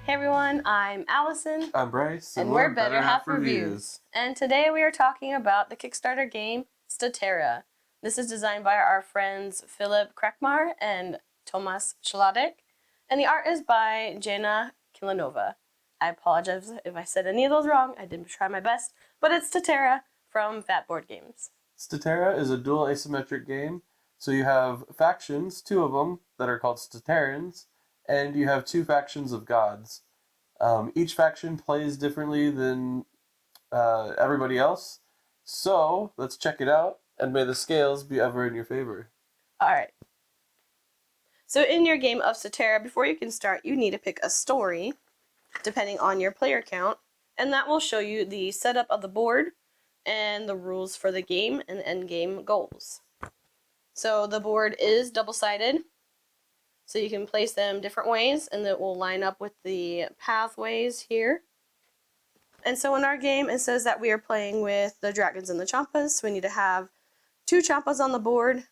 Hey everyone, I'm Allison. I'm Bryce. And we're Better Half Reviews. And today we are talking about the Kickstarter game, Statera. This is designed by our friends Philip Krakmar and Tomas Chladek. And the art is by Jana Kilanova. I apologize if I said any of those wrong. I did try my best. But it's Statera from Fat Board Games. Statera is a dual asymmetric game. So you have factions, two of them, that are called Staterans, and you have two factions of gods. Each faction plays differently than everybody else. So let's check it out, and may the scales be ever in your favor. Alright. So in your game of Statera, before you can start, you need to pick a story, depending on your player count, and that will show you the setup of the board and the rules for the game and end game goals. So the board is double-sided, so you can place them different ways, and it will line up with the pathways here. And so in our game, it says that we are playing with the dragons and the Chompas, so we need to have 2 Chompas on the board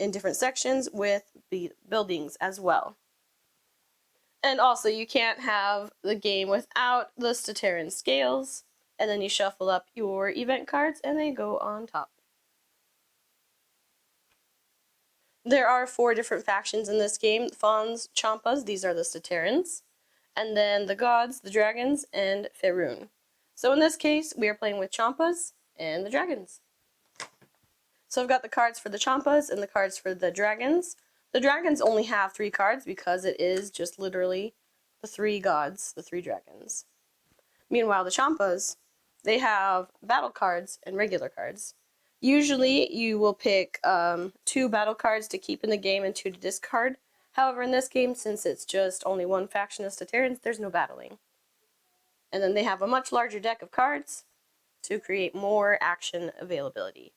in different sections with the buildings as well. And also, you can't have the game without the Stateran scales, and then you shuffle up your event cards, and they go on top. There are 4 different factions in this game: Fawns, Chompas, these are the Staterans, and then the gods, the dragons, and Faerun. So in this case, we are playing with Chompas and the dragons. So I've got the cards for the Chompas and the cards for the dragons. The dragons only have 3 cards because it is just literally the 3 gods, the 3 dragons. Meanwhile, the Chompas, they have battle cards and regular cards. Usually, you will pick 2 battle cards to keep in the game and 2 to discard. However, in this game, since it's just only 1 faction of Staterans, there's no battling. And then they have a much larger deck of cards to create more action availability.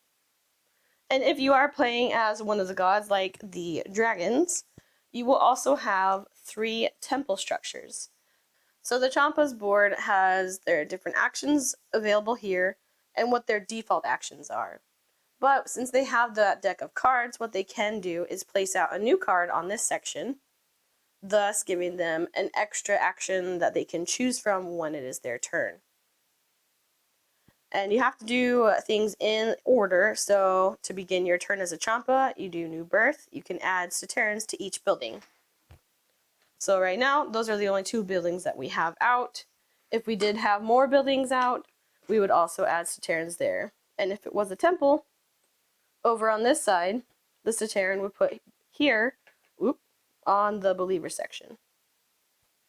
And if you are playing as one of the gods, like the dragons, you will also have 3 temple structures. So the Chompas board has their different actions available here and what their default actions are. But since they have that deck of cards, what they can do is place out a new card on this section, thus giving them an extra action that they can choose from when it is their turn. And you have to do things in order. So to begin your turn as a Chompa, you do New Birth. You can add Staterans to each building. So right now, those are the only 2 buildings that we have out. If we did have more buildings out, we would also add Staterans there. And if it was a temple, over on this side, the Stateran would put here, on the believer section.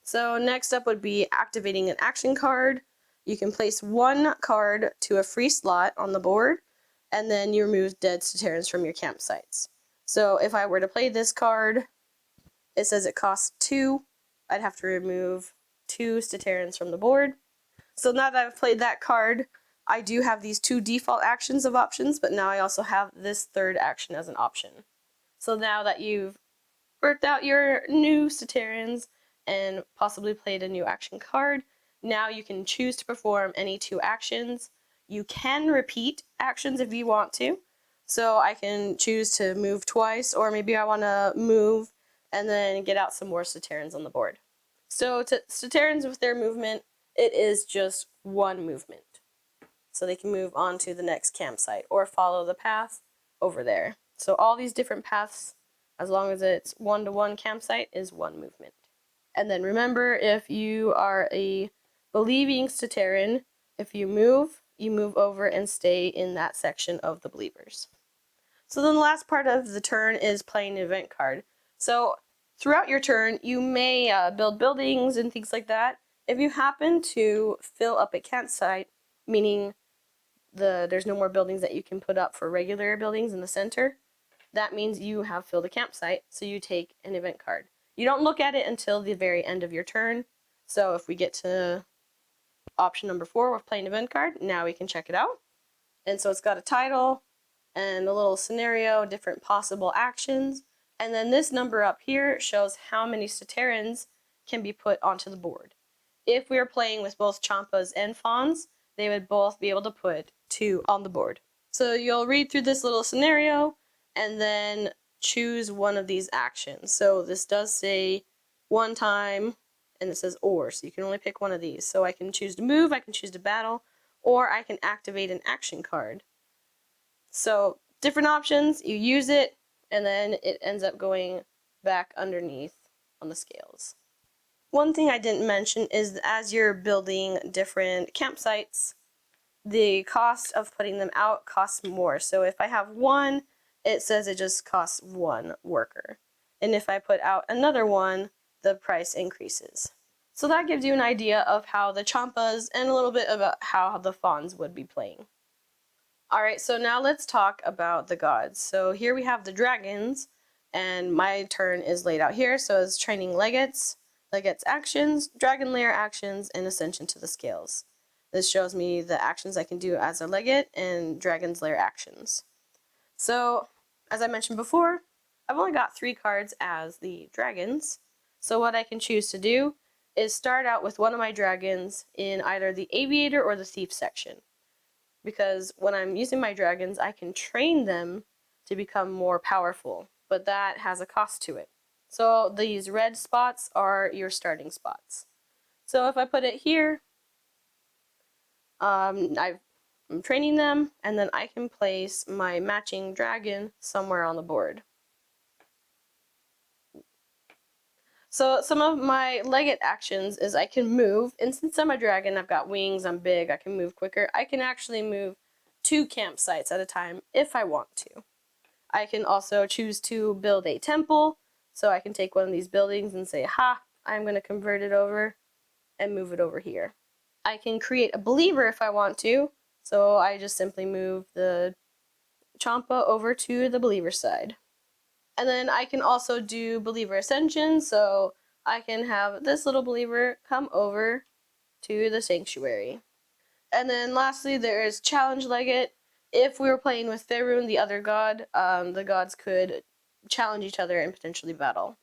So next up would be activating an action card. You can place 1 card to a free slot on the board, and then you remove dead Staterans from your campsites. So if I were to play this card, it says it costs 2. I'd have to remove 2 Staterans from the board. So now that I've played that card, I do have these 2 default actions of options, but now I also have this 3rd action as an option. So now that you've worked out your new Staterans and possibly played a new action card, now you can choose to perform any 2 actions. You can repeat actions if you want to. So I can choose to move twice, or maybe I want to move and then get out some more Staterans on the board. So to Staterans with their movement, it is just 1 movement. So they can move on to the next campsite or follow the path over there. So all these different paths, as long as it's 1-to-1 campsite, is 1 movement. And then remember, if you are a believing Stateran, if you move over and stay in that section of the believers. So then the last part of the turn is playing an event card. So throughout your turn, you may build buildings and things like that. If you happen to fill up a campsite, meaning there's no more buildings that you can put up for regular buildings in the center, that means you have filled a campsite, so you take an event card. You don't look at it until the very end of your turn. So if we get to option number 4 with playing event card, now we can check it out. And so it's got a title and a little scenario, different possible actions. And then this number up here shows how many Staterans can be put onto the board. If we are playing with both Chompas and Fawns, they would both be able to put 2 on the board. So you'll read through this little scenario and then choose one of these actions. So this does say 1 time and it says or, so you can only pick one of these. So I can choose to move, I can choose to battle, or I can activate an action card. So different options, you use it, and then it ends up going back underneath on the scales. One thing I didn't mention is that as you're building different campsites, the cost of putting them out costs more. So if I have one, it says it just costs one worker. And if I put out another one, the price increases. So that gives you an idea of how the Chompas and a little bit about how the Fawns would be playing. Alright, so now let's talk about the gods. So here we have the dragons, and my turn is laid out here. So it's training legates, legates actions, dragon lair actions, and ascension to the scales. This shows me the actions I can do as a legate and dragon's lair actions. So, as I mentioned before, I've only got 3 cards as the dragons. So what I can choose to do is start out with one of my dragons in either the aviator or the thief section. Because when I'm using my dragons, I can train them to become more powerful, but that has a cost to it. So these red spots are your starting spots. So if I put it here, I'm training them, and then I can place my matching dragon somewhere on the board. So some of my legate actions is I can move, and since I'm a dragon, I've got wings, I'm big, I can move quicker. I can actually move 2 campsites at a time if I want to. I can also choose to build a temple, so I can take one of these buildings and say, ha, I'm going to convert it over and move it over here. I can create a believer if I want to, so I just simply move the Chompa over to the believer side. And then I can also do believer ascension, so I can have this little believer come over to the sanctuary. And then lastly, there is challenge legate. If we were playing with Faerun, the other god, the gods could challenge each other and potentially battle.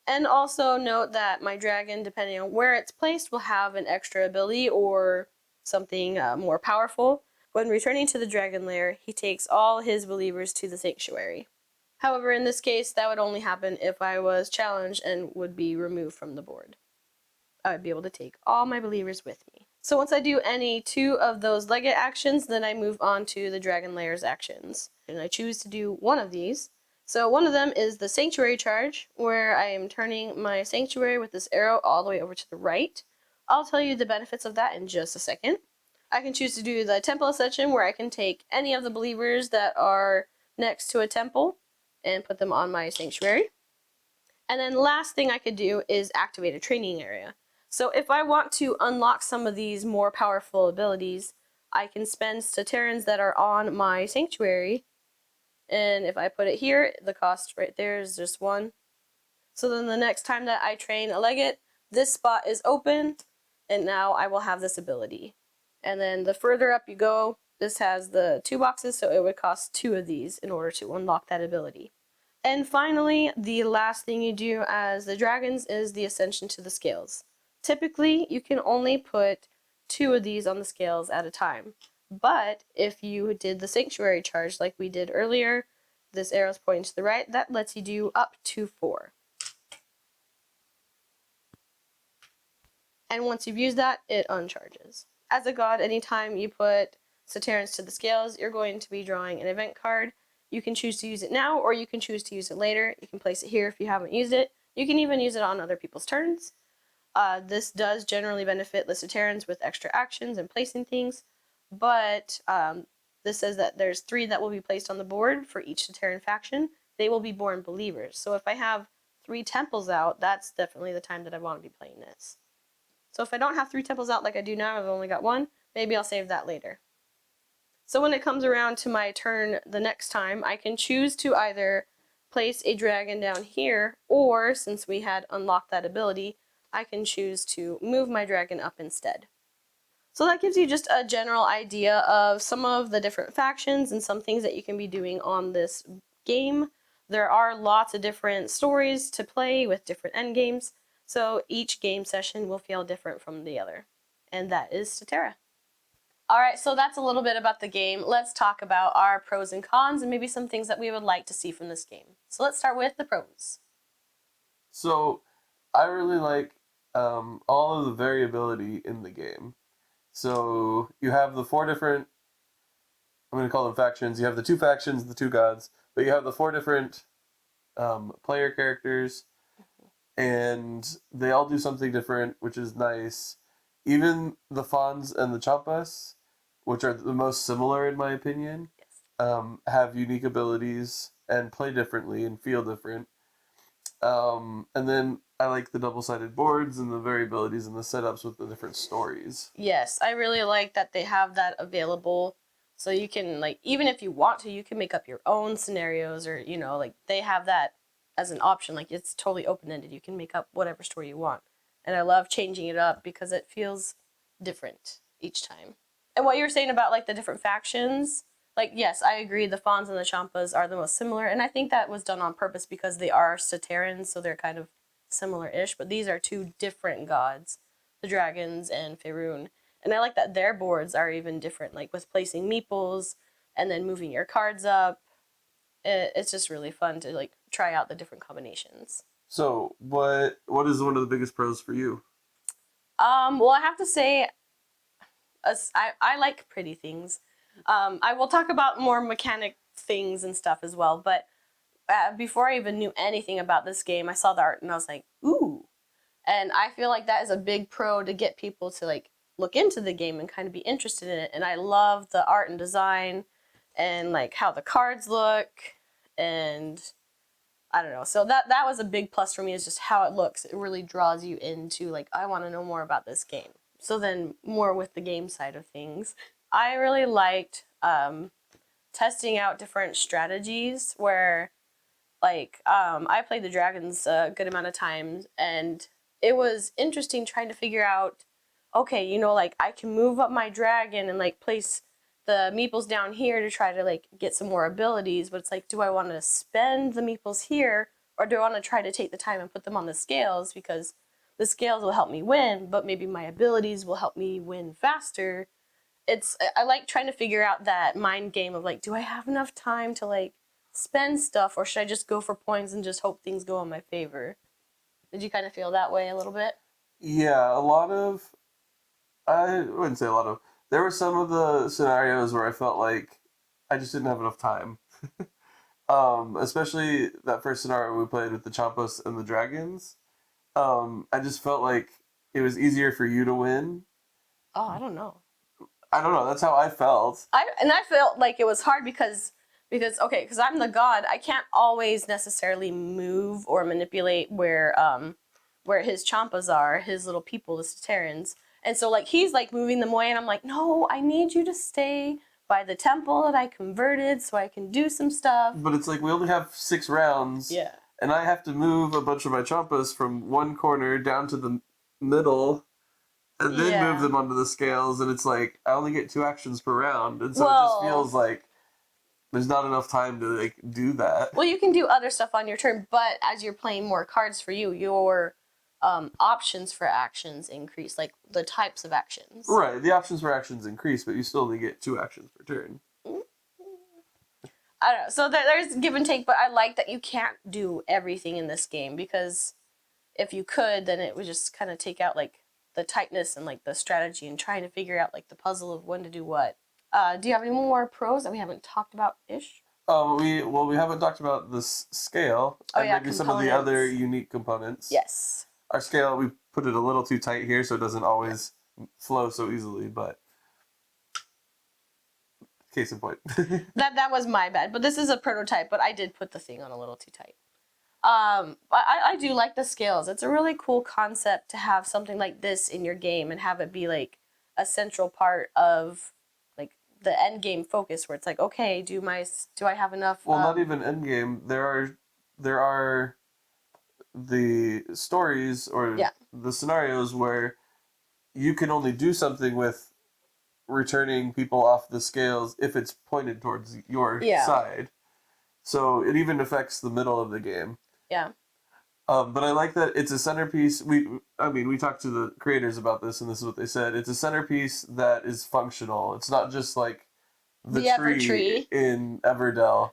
And also note that my dragon, depending on where it's placed, will have an extra ability or something more powerful. When returning to the dragon lair, he takes all his believers to the sanctuary. However, in this case, that would only happen if I was challenged and would be removed from the board. I would be able to take all my believers with me. So once I do any 2 of those legate actions, then I move on to the dragon lair's actions. And I choose to do one of these. So one of them is the sanctuary charge, where I am turning my sanctuary with this arrow all the way over to the right. I'll tell you the benefits of that in just a second. I can choose to do the temple ascension, where I can take any of the believers that are next to a temple and put them on my sanctuary. And then last thing I could do is activate a training area. So if I want to unlock some of these more powerful abilities, I can spend Staterans that are on my sanctuary. And if I put it here, the cost right there is just 1. So then the next time that I train a legate, this spot is open, and now I will have this ability. And then the further up you go, this has the 2 boxes, so it would cost 2 of these in order to unlock that ability. And finally, the last thing you do as the dragons is the ascension to the scales. Typically, you can only put 2 of these on the scales at a time. But if you did the sanctuary charge like we did earlier, this arrow's pointing to the right, that lets you do up to 4. And once you've used that, it uncharges. As a god, anytime you put Staterans to the scales, you're going to be drawing an event card. You can choose to use it now, or you can choose to use it later. You can place it here if you haven't used it. You can even use it on other people's turns. This does generally benefit the Staterans with extra actions and placing things, but this says that there's 3 that will be placed on the board for each Stateran faction. They will be born believers. So if I have 3 temples out, that's definitely the time that I want to be playing this. So if I don't have 3 temples out like I do now, I've only got 1, maybe I'll save that later. So when it comes around to my turn the next time, I can choose to either place a dragon down here, or since we had unlocked that ability, I can choose to move my dragon up instead. So that gives you just a general idea of some of the different factions and some things that you can be doing on this game. There are lots of different stories to play with different endgames, so each game session will feel different from the other. And that is Statera. Alright, so that's a little bit about the game. Let's talk about our pros and cons and maybe some things that we would like to see from this game. So let's start with the pros. So I really like all of the variability in the game. So you have the four different, I'm going to call them factions. You have the two factions, the two gods, but you have the four different player characters, and they all do something different, which is nice. Even the Fawns and the Chompas, which are the most similar in my opinion, have unique abilities and play differently and feel different. And then I like the double-sided boards and the variabilities and the setups with the different stories. Yes, I really like that they have that available. So you can, like, even if you want to, you can make up your own scenarios, or, you know, like, they have that as an option. Like, it's totally open-ended. You can make up whatever story you want. And I love changing it up because it feels different each time. And what you were saying about, like, the different factions, like, yes, I agree, the Fawns and the Champas are the most similar, and I think that was done on purpose because they are Staterans, so they're kind of similar-ish, but these are two different gods, the dragons and Faerun. And I like that their boards are even different, like with placing meeples and then moving your cards up. It's just really fun to, like, try out the different combinations. So what is one of the biggest pros for you? Well, I have to say, I like pretty things. I will talk about more mechanic things and stuff as well, but before I even knew anything about this game, I saw the art and I was like, ooh. And I feel like that is a big pro to get people to, like, look into the game and kind of be interested in it. And I love the art and design and, like, how the cards look, and I don't know. So that was a big plus for me, is just how it looks. It really draws you into, like, I want to know more about this game. So then more with the game side of things. I really liked testing out different strategies where, like, I played the dragons a good amount of times, and it was interesting trying to figure out, okay, you know, like, I can move up my dragon and, like, place the meeples down here to try to, like, get some more abilities, but it's like, do I want to spend the meeples here, or do I want to try to take the time and put them on the scales, because the scales will help me win, but maybe my abilities will help me win faster. I like trying to figure out that mind game of, like, do I have enough time to, like, spend stuff, or should I just go for points and just hope things go in my favor? Did you kind of feel that way a little bit? Yeah, a lot of, I wouldn't say a lot of, there were some of the scenarios where I felt like I just didn't have enough time. Especially that first scenario we played with the Chompas and the dragons. I just felt like it was easier for you to win. Oh, I don't know. I don't know, that's how I felt. I felt like it was hard because okay, because I'm the god, I can't always necessarily move or manipulate where his champas are, his little people, the Staterans. And so, like, he's, like, moving them away, and I'm like, no, I need you to stay by the temple that I converted so I can do some stuff. But it's like we only have 6 rounds. Yeah. And I have to move a bunch of my Chompas from one corner down to the middle and then move them onto the scales, and it's like I only get 2 actions per round, and so it just feels like there's not enough time to, like, do that. Well, you can do other stuff on your turn, but as you're playing more cards for you, your options for actions increase, like the types of actions. Right, the options for actions increase, but you still only get 2 actions per turn. I don't know. So there's give and take, but I like that you can't do everything in this game, because if you could, then it would just kind of take out, like, the tightness and, like, the strategy and trying to figure out, like, the puzzle of when to do what. Do you have any more pros that we haven't talked about-ish? We haven't talked about this scale and maybe some of the other unique components. Yes. Our scale, we put it a little too tight here, so it doesn't always flow so easily, but case in point. that was my bad, but this is a prototype, but I did put the thing on a little too tight. I do like the scales. It's a really cool concept to have something like this in your game and have it be, like, a central part of, like, the end game focus, where it's like, okay, do I have enough? Well, not even end game. There are the stories or the scenarios where you can only do something with returning people off the scales if it's pointed towards your side. So it even affects the middle of the game. Yeah. But I like that it's a centerpiece. We talked to the creators about this, and this is what they said. It's a centerpiece that is functional. It's not just like the tree in Everdell,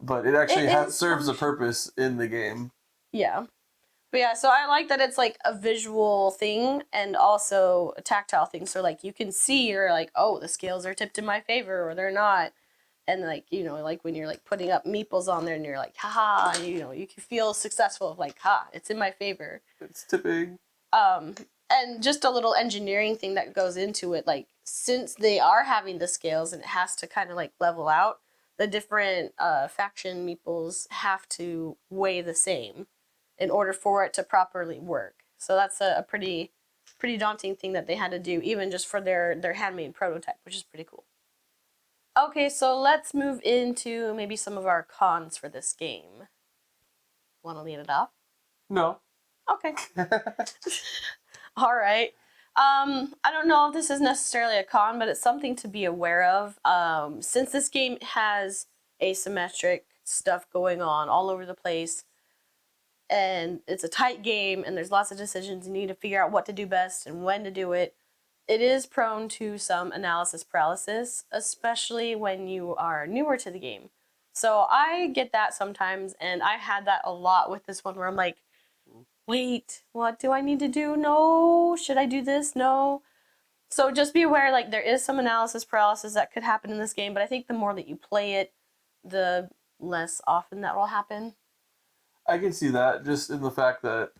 but it actually serves a purpose in the game. Yeah. But yeah, so I like that it's like a visual thing and also a tactile thing. So like you can see, you're like, oh, the scales are tipped in my favor or they're not. And like, you know, like when you're like putting up meeples on there and you're like, haha, and, you know, you can feel successful of like, ha, it's in my favor. It's tipping. And just a little engineering thing that goes into it, like since they are having the scales and it has to kind of like level out, the different faction meeples have to weigh the same in order for it to properly work. So that's a pretty daunting thing that they had to do, even just for their handmade prototype, which is pretty cool. Okay, so let's move into maybe some of our cons for this game. Want to lead it off? No. Okay. All right. I don't know if this is necessarily a con, but it's something to be aware of. Since this game has asymmetric stuff going on all over the place, and it's a tight game, and there's lots of decisions, you need to figure out what to do best and when to do it. It is prone to some analysis paralysis, especially when you are newer to the game. So I get that sometimes, and I had that a lot with this one where I'm like, wait, what do I need to do? No. Should I do this? No. So just be aware, like, there is some analysis paralysis that could happen in this game, but I think the more that you play it, the less often that will happen. I can see that just in the fact that,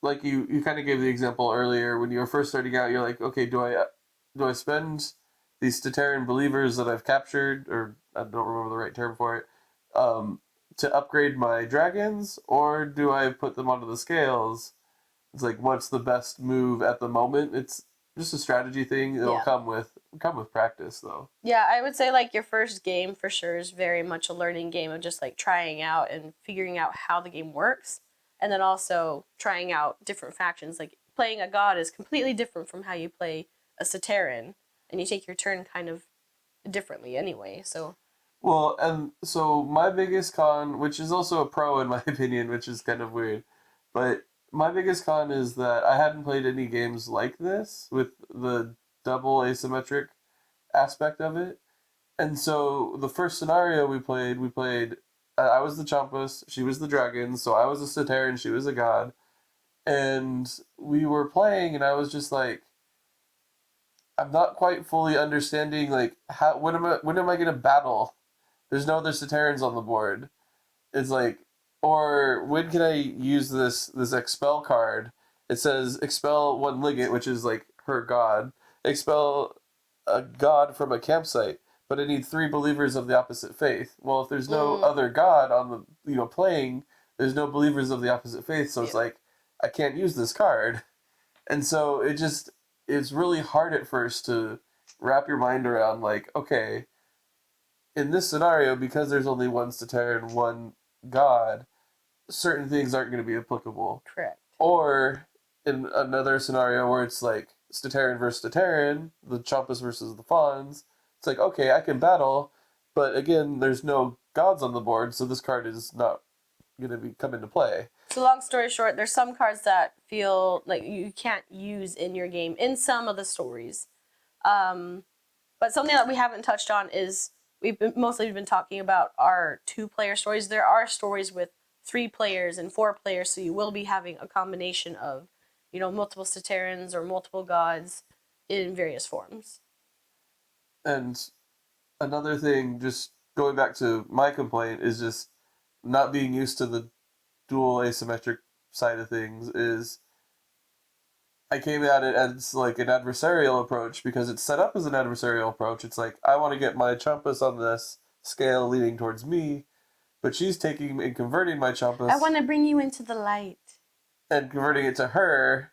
like you kind of gave the example earlier when you were first starting out. You're like, okay, do I spend these Stateran believers that I've captured, or I don't remember the right term for it, to upgrade my dragons, or do I put them onto the scales? It's like, what's the best move at the moment? It's just a strategy thing. It'll Yeah. come with practice, though. Yeah, I would say like your first game for sure is very much a learning game of just like trying out and figuring out how the game works, and then also trying out different factions. Like playing a god is completely different from how you play a Stateran, and you take your turn kind of differently anyway. So Well, and so my biggest con, which is also a pro in my opinion, which is kind of weird, but my biggest con is that I hadn't played any games like this with the double asymmetric aspect of it. And so the first scenario we played, I was the Chompas, she was the dragon, so I was a Stater she was a god. And we were playing, and I was just like, I'm not quite fully understanding, like, how, when am I gonna battle? There's no other Staterans on the board. It's like, or when can I use this expel card? It says expel one Ligget, which is like her god. Expel a god from a campsite, but I need 3 believers of the opposite faith. Well, if there's no other god on the playing, there's no believers of the opposite faith, so it's like I can't use this card. And so it's really hard at first to wrap your mind around, like, okay, in this scenario, because there's only one Statera and one god, certain things aren't going to be applicable. correct. Or in another scenario where it's like Stateran versus Stateran, the Chompas versus the Fawns, it's like, okay, I can battle, but again, there's no gods on the board, so this card is not going to come into play. So long story short, there's some cards that feel like you can't use in your game in some of the stories. But something that we haven't touched on is mostly been talking about our 2-player stories. There are stories with 3 players and 4 players, so you will be having a combination of, multiple Staterans or multiple gods in various forms. And another thing, just going back to my complaint, is just not being used to the dual asymmetric side of things. Is I came at it as like an adversarial approach because it's set up as an adversarial approach. It's like, I want to get my Chompas on this scale leaning towards me, but she's taking and converting my Chompas. I want to bring you into the light. And converting it to her.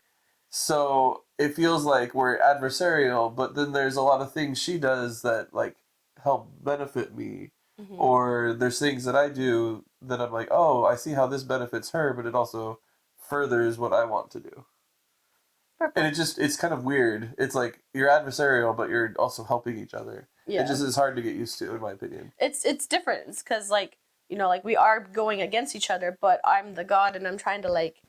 So it feels like we're adversarial, but then there's a lot of things she does that like help benefit me. Mm-hmm. Or there's things that I do that I'm like, oh, I see how this benefits her, but it also furthers what I want to do. And it's kind of weird. It's like you're adversarial, but you're also helping each other. Yeah. It just is hard to get used to, in my opinion. It's different because like we are going against each other, but I'm the god and I'm trying to like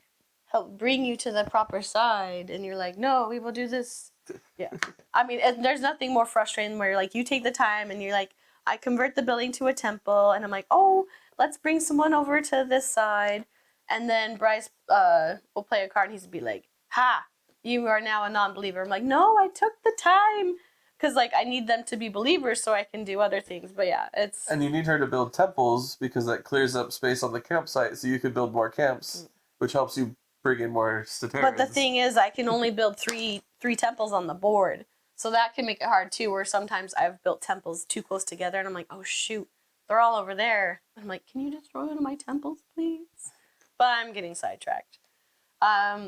help bring you to the proper side, and you're like, no, we will do this. Yeah, I mean, there's nothing more frustrating where like you take the time and you're like, I convert the building to a temple, and I'm like, oh, let's bring someone over to this side. And then Bryce will play a card and he's be like, "Ha, you are now a non-believer." I'm like, "No, I took the time." Because, like, I need them to be believers so I can do other things. But yeah, it's... And you need her to build temples because that clears up space on the campsite so you can build more camps, which helps you bring in more Staterans. But the thing is, I can only build three temples on the board. So that can make it hard, too, where sometimes I've built temples too close together and I'm like, oh, shoot, they're all over there. And I'm like, can you destroy one of my temples, please? But I'm getting sidetracked.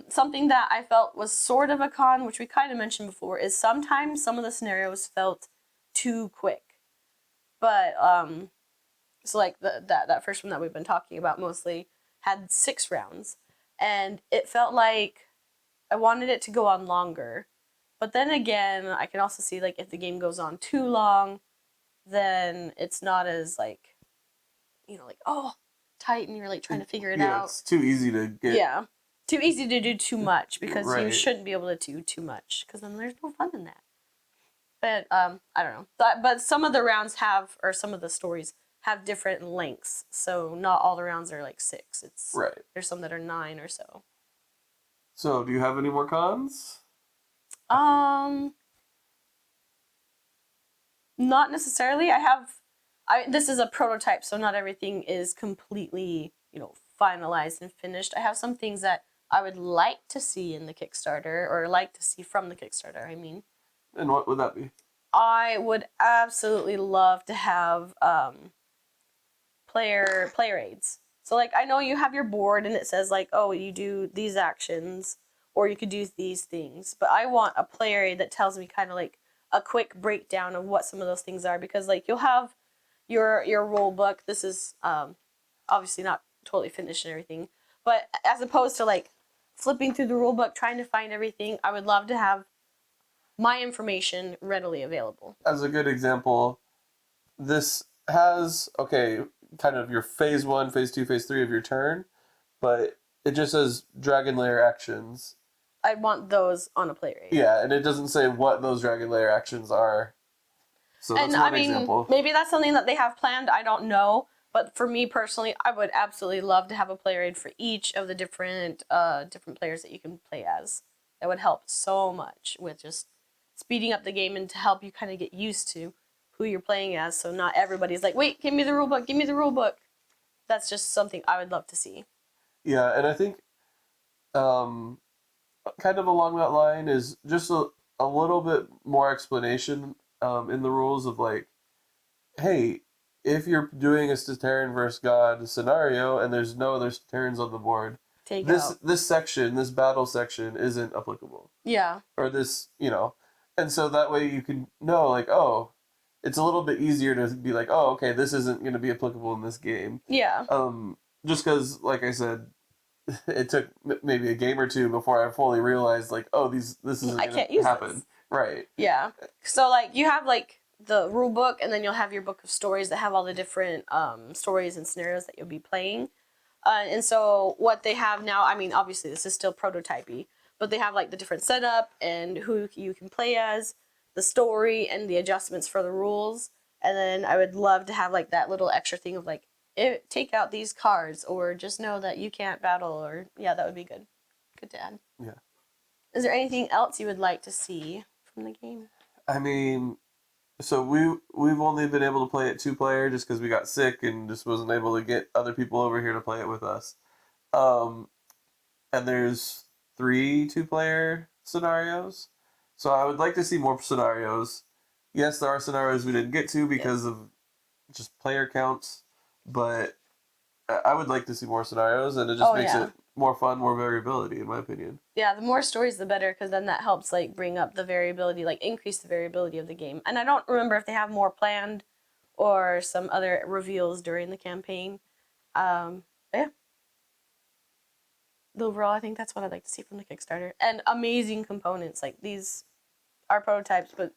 Something that I felt was sort of a con, which we kind of mentioned before, is sometimes some of the scenarios felt too quick. But, so like that first one that we've been talking about mostly had 6 rounds. And it felt like I wanted it to go on longer. But then again, I can also see, like, if the game goes on too long, then it's not as, like, like, oh, tight, and you're, like, trying to figure it out. It's too easy to get... Yeah. Too easy to do too much, because you Right. shouldn't be able to do too much, because then there's no fun in that. But, I don't know. But some of the rounds have, or some of the stories have different lengths, so not all the rounds are, like, 6. It's Right. There's some that are 9 or so. So, do you have any more cons? Not necessarily. This is a prototype, so not everything is completely, finalized and finished. I have some things that I would like to see in the Kickstarter, or like to see from the Kickstarter, I mean. And what would that be? I would absolutely love to have player aids. So, like, I know you have your board and it says, like, oh, you do these actions, or you could do these things, but I want a player aid that tells me kind of like a quick breakdown of what some of those things are, because, like, you'll have your rule book. This is obviously not totally finished and everything, but as opposed to, like, flipping through the rule book trying to find everything, I would love to have my information readily available. As a good example, this has, kind of your phase 1, phase 2, phase 3 of your turn, but it just says Dragon Lair actions. I'd want those on a player aid. Yeah, and it doesn't say what those Dragon Lair actions are. So that's one example. Maybe that's something that they have planned, I don't know. But for me personally, I would absolutely love to have a player aid for each of the different players that you can play as. That would help so much with just speeding up the game and to help you kind of get used to who you're playing as, so not everybody's like, wait, give me the rule book. That's just something I would love to see. Yeah, and I think kind of along that line is just a little bit more explanation in the rules of, like, hey, if you're doing a Stateran versus God scenario and there's no other Staterans on the board, this section, this battle section, isn't applicable. Yeah. Or this, and so that way you can know, like, oh, it's a little bit easier to be like, oh, okay, this isn't going to be applicable in this game. Yeah. Just because, like I said, it took maybe a game or two before I fully realized, like, oh, this isn't going to happen. This. Right. Yeah. So, like, you have, like, the rule book, and then you'll have your book of stories that have all the different stories and scenarios that you'll be playing. And so what they have now, I mean, obviously this is still prototypey, but they have, like, the different setup and who you can play as, the story, and the adjustments for the rules. And then I would love to have, like, that little extra thing of, like, take out these cards, or just know that you can't battle, or, yeah, that would be good. Good to add. Yeah. Is there anything else you would like to see from the game? I mean, so we've only been able to play it 2-player just because we got sick and just wasn't able to get other people over here to play it with us. And there's 3 2-player scenarios. So I would like to see more scenarios. Yes, there are scenarios we didn't get to because of just player counts, but I would like to see more scenarios, and it just makes it more fun, more variability, in my opinion. Yeah, the more stories, the better, because then that helps, like, bring up the variability, like, increase the variability of the game. And I don't remember if they have more planned or some other reveals during the campaign. Yeah. Overall, I think that's what I'd like to see from the Kickstarter. And amazing components. Like, these are prototypes, but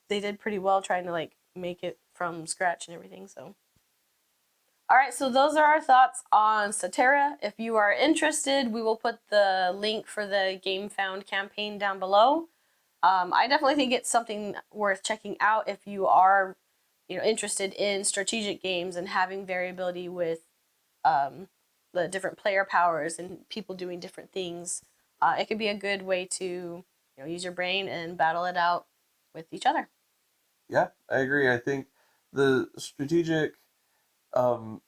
they did pretty well trying to, like, make it from scratch and everything, so. Alright, so those are our thoughts on Statera. If you are interested, we will put the link for the Game Found campaign down below. I definitely think it's something worth checking out if you are, interested in strategic games and having variability with the different player powers and people doing different things, it could be a good way to use your brain and battle it out with each other. Yeah, I agree. I think the strategic um,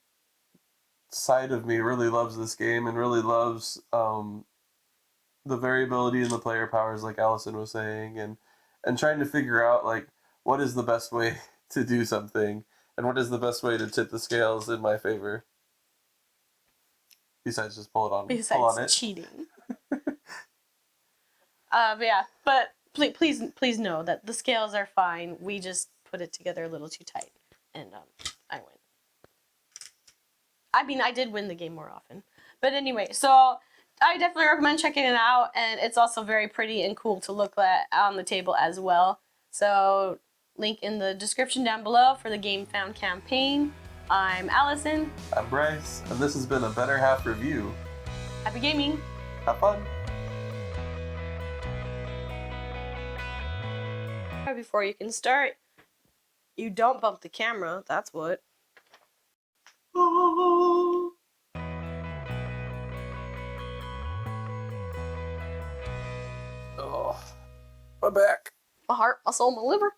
side of me really loves this game and really loves the variability in the player powers, like Allison was saying, and trying to figure out like what is the best way to do something and what is the best way to tip the scales in my favor. Besides just pull on it. Cheating. But please know that the scales are fine. We just put it together a little too tight, and I win. I mean, I did win the game more often, but anyway. So I definitely recommend checking it out, and it's also very pretty and cool to look at on the table as well. So link in the description down below for the Game Found campaign. I'm Allison. I'm Bryce, and this has been a Better Half review. Happy gaming. Have fun. Before you can start, you don't bump the camera. That's what. Oh, my back. My heart, my soul, my liver.